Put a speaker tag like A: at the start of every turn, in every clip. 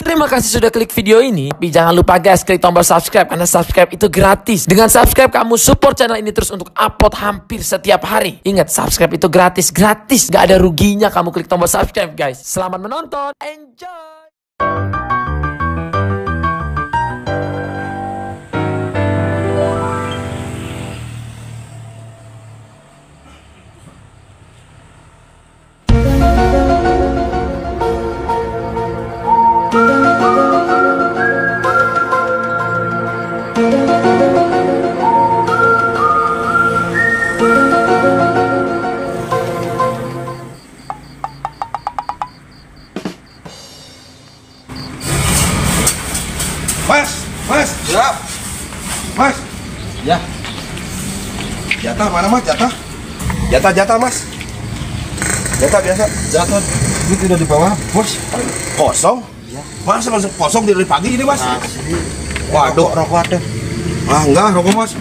A: Terima kasih sudah klik video ini. Tapi jangan lupa guys, klik tombol subscribe karena subscribe itu gratis. Dengan subscribe kamu support channel ini terus untuk upload hampir setiap hari. Ingat, subscribe itu gratis, gak ada ruginya kamu klik tombol subscribe guys. Selamat menonton, enjoy.
B: Mas, ya, Mas, ya, jatah mana Mas, jatah Mas, jatah biasa, jatah, ini tidak di bawah, Bos, kosong, ya. Masa langsung kosong dari pagi ini Mas, waduh, rokok ada, enggak rokok Mas,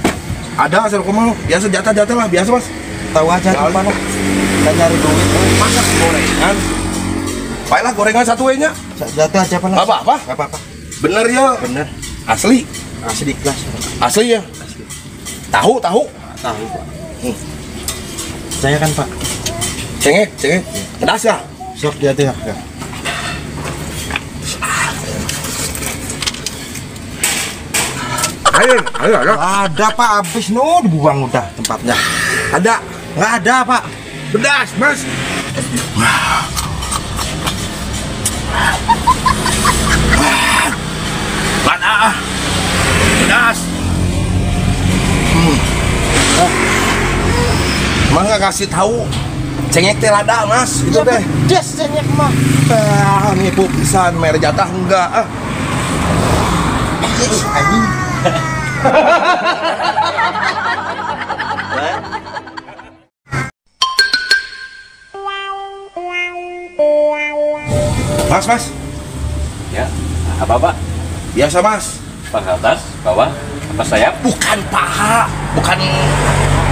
B: ada rokok mau, biasa jatah lah, biasa Mas, tahu aja di mana, kita nyari duit, masa gorengan, baiklah gorengan satu nya, jatah aja apa, bener ya, bener. Asli kelas. Asli ya? Asli. Tahu.
C: Saya kan Pak.
B: Cengek. Pedas ya?
C: Sok dia tuh ya.
B: Ayo.
C: Ada Pak, habis dibuang udah tempatnya.
B: Ada?
C: Nggak ada Pak.
B: Pedas Mas. Pedas. Emang nggak kasih tahu cengek teh lada Mas itu teh.
C: Des cengek mah.
B: Nipu pisan mere jatah enggak
C: Anjing.
B: Mas.
D: Ya, apa Pak?
B: Biasa Mas.
D: Paha atas, bawah, apa sayap?
B: Bukan paha, bukan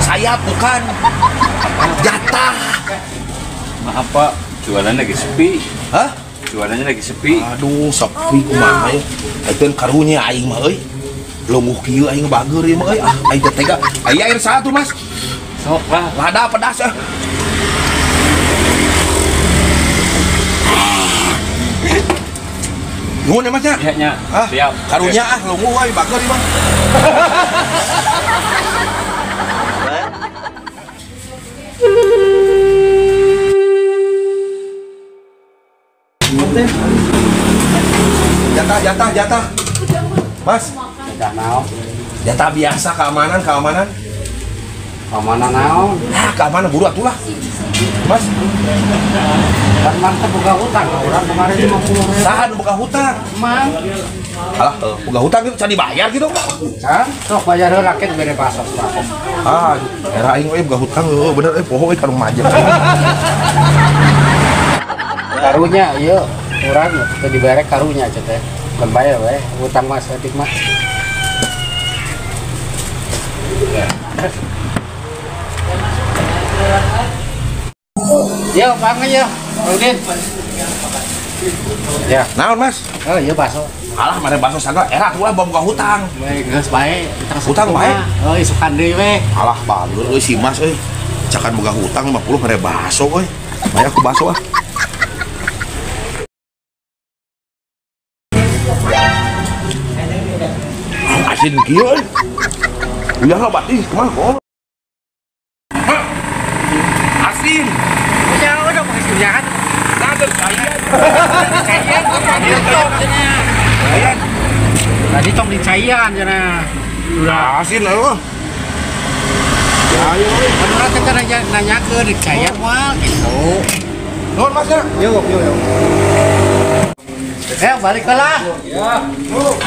B: sayap, bukan jatah.
D: Maaf Pak, jualan lagi sepi.
B: Hah?
D: Jualannya lagi sepi.
B: Aduh, sepi kumaha ya. Itu karunya aing mah euy. Lumuh kieu aing bager ieu mah euy. Aing teh tega. Aya air satu Mas.
D: Sok lah.
B: Lada pedas ya. Nuhun ya Mas ya.
D: Iya, siap.
B: Karunya lumuh euy bager ieu mah. Jatah. Mas.
D: Jatah naon?
B: Jatah biasa keamanan.
D: Keamanan naon?
B: Keamanan buru atulah. Mas.
D: Kan mantep buka hutang. Orang kemarin 50.000.
B: Sahan buka hutang.
D: Mang.
B: Alah, buka hutang itu bisa dibayar gitu.
D: Kan? Sok bayar rakyat bere pasos Pak.
B: Era aing we buka hutang bener poho we karung majeng.
D: Karunya ieu urang teu dibere karunya cenah teh. Bukan bayar we, hutang Mas etik mah. Yo, pangan yo. Udin. Ya.
B: Naon Mas?
D: Oh, iya baso.
B: Alah, mare baso saga era tuh lah buka hutang.
D: We geus bae.
B: Hutang bae.
D: Oh, isukan deui we.
B: Alah, batur euy si Mas euy. Cakan buka hutang 50 mare baso euy. Maya aku baso ah. Asin kieu euy. Ulah lo batis kumaha kok. Asin.
D: Ya udah pakai kerjaan.
B: Nader kaya.
D: Tadi tong dicaian cenah.
B: Asin lo.
D: Ayo, menurut kita nanya ke dicaian wal gitu.
B: Nuhun Mas ya.
D: Yuk. Balik lah. Ya. Yuk.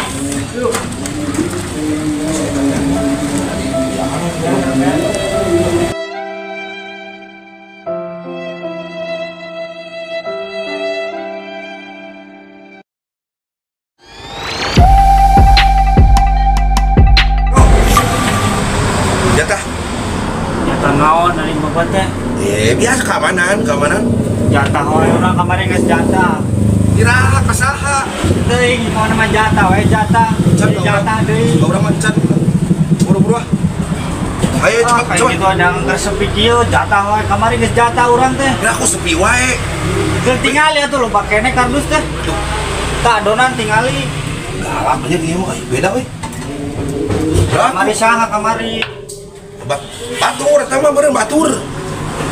E: Jatah naon dari bapak teh?
B: Biasa keamanan.
E: Jatah orang kemarin geus jatah.
B: Kira kasaha?
E: Teu
C: Ting, mau nama jatah, jatah.
B: Can,
C: Jatah deh.
B: Gak orang mancan. Buru-buru ah. Ayo
C: Ah,
B: cepat,
C: kayak
B: cepat.
C: gitu ada yang sepi kieu, jatah wae. Kamari geus jatah urang teh.
B: Ya aku sepi wae.
C: Geus tingali atuh lo pakene kardus teh. Tak adonan tingali.
B: Galak aja dia mah, beda weh.
C: Kamari saha kamari.
B: Batur, eta mah bener batur.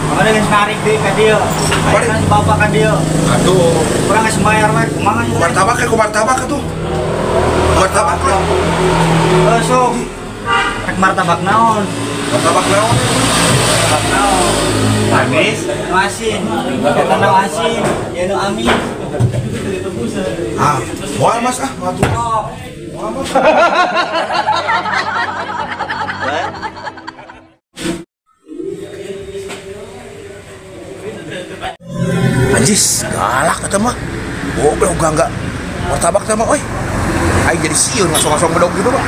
C: Kamari geus narik deui ka dieu.
B: Kamari.
C: Kamari bapak ka dieu.
B: Aduh,
C: Urang geus bayar wae kumaha nya.
B: kumartabak tuh. Martabak lah.
C: Sok. Rek martabak naon?
B: Martabak naon?
C: Martabak naon? Habis, asin. Eta nu asin, ya nu amis.
B: Ah, moal mas ah, batur.
C: Oh.
B: Anjis, galak kata mah. Goblok enggak. Martabak teh mah euy. Aing jadi sieun langsung bedog gitu, Pak.